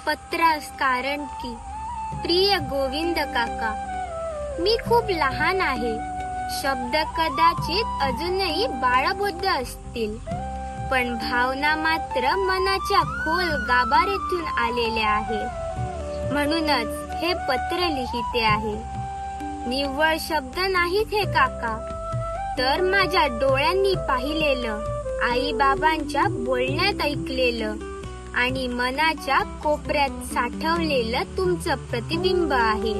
पत्रास कारण की प्रिय गोविंद काका, मी खूप लहान आहे. शब्द कदाचित अजूनही बाळबोध असतील, पण भावना मात्र मनाच्या खोल गाभाऱ्यातून आलेल्या आहे. म्हणूनच हे पत्र लिहिते आहे. निव्वळ शब्द नाहीत हे काका, तर माझ्या डोळ्यांनी पाहिलेलं, आई बाबांच्या बोलण्यात ऐकलेलं आणि मनाच्या कोपऱ्यात साठवलेलं तुमचं प्रतिबिंब आहे.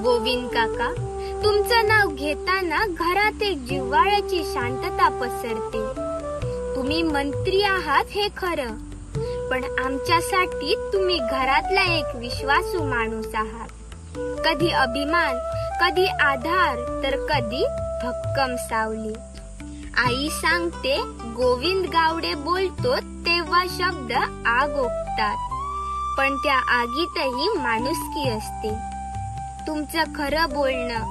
गोविंद काका, तुमचं नाव घेताना घरात एक जिव्हाळ्याची शांतता पसरते. तुम्ही मंत्री आहात हे खरं, पण आमच्यासाठी तुम्ही घरातला एक विश्वासू माणूस आहात. कधी अभिमान, कधी आधार, तर कधी भक्कम सावली. आई सांगते, गोविंद गावडे बोलतो तेव्हा शब्द आग ओकतात, पण त्या आगीतही माणुसकी असते. तुमचं खरं बोलणं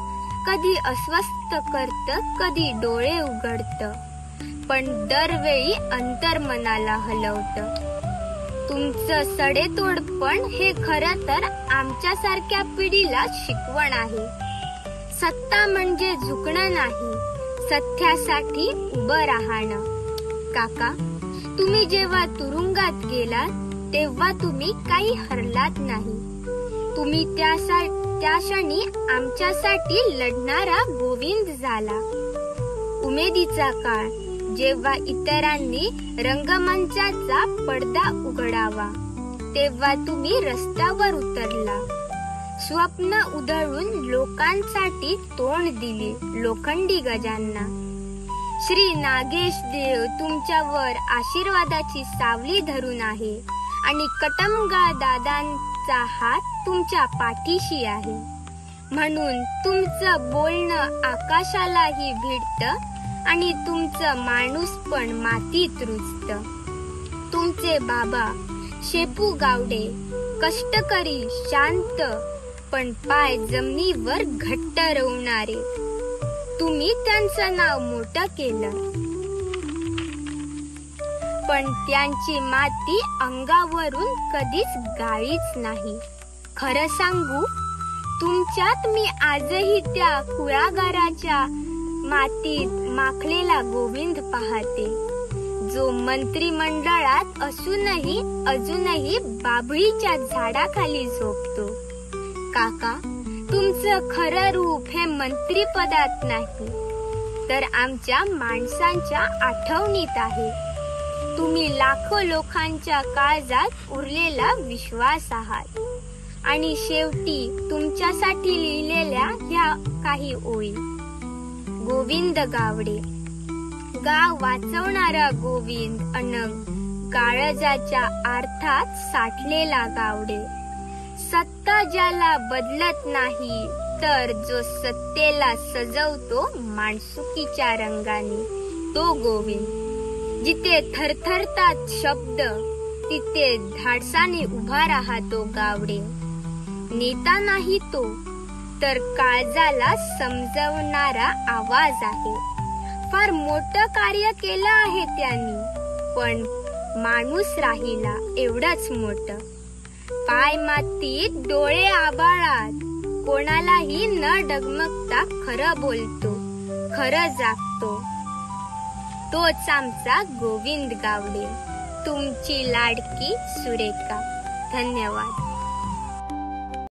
कधी अस्वस्थ करतं, कधी डोळे उघडतं, पण दरवेळी अंतर्मनाला हलवतं. तुमचं सडेतोडपण हे खरं तर आमच्यासारख्या पिढीला शिकवण आहे. सत्ता म्हणजे झुकणं नाही, सत्यासाठी उभं राहणं. काका, तुम्ही जेव्हा तुरुंगात गेलात तेव्हा तुम्ही काही हरलात नाही. तुम्ही त्या क्षणी आमच्यासाठी लढणारा गोविंद झाला. उमेदीचा काळ, जेव्हा इतरांनी रंगमंचाचा पडदा उघडावा, तेव्हा तुम्ही रस्त्यावर उतरला. स्वप्न उधळून लोकांसाठी तोंड दिले लोखंडी गजांना. श्री नागेश देव तुमच्यावर आशीर्वादाची सावली धरून आहे आणि कटमगा दादांचा हात तुमच्या पाठीशी आहे. म्हणून तुमचं बोलणं आकाशालाही भिडतं आणि तुमचं माणूसपण मातीत रुजतं. तुमचे बाबा शेपू गावडे कष्टकरी, शांत, पण पाय जमिनीवर घट्ट रोवणारे. तुम्ही त्यांचं नाव मोठं केलं, पण त्यांची माती अंगावरून कधीच गाळीच नाही. खरं सांगू, तुमच्यात मी आजही त्या कुळागराच्या मातीत माखलेला गोविंद पाहते, जो मंत्रिमंडळात असूनही अजूनही बाभळीच्या झाडाखाली झोपतो. काका, तुमचं खरं रूप हे मंत्रिपदात नाही, तर आमच्या माणसांच्या आठवणीत आहे. तुम्ही लाखो लोकांच्या काळजात उरलेला विश्वास आहात. आणि शेवटी तुमच्यासाठी लिहिलेल्या ह्या काही ओळी. गोविंद गावडे, गाव वाचवणारा गोविंद अन काळजाच्या अर्थात साठलेला गावडे. सत्ता ज्याला बदलत नाही, तर जो सत्तेला सजवतो माणसुकीच्या रंगाने, तो गोविंद. जिथे थरथरतात शब्द, तिथे धाडसाने उभा राहतो गावडे. नेता नाही तो, तर काळजाला समजवणारा आवाज आहे. फार मोठं कार्य केलं आहे त्यांनी, पण माणूस राहिला एवढंच मोठं. पाय मातीत, डोळे आभाळात, कोणालाही न डगमगता खरं बोलतो, खरं जागतो. तोच आमचा गोविंद गावडे. तुमची लाडकी सुरेखा. धन्यवाद.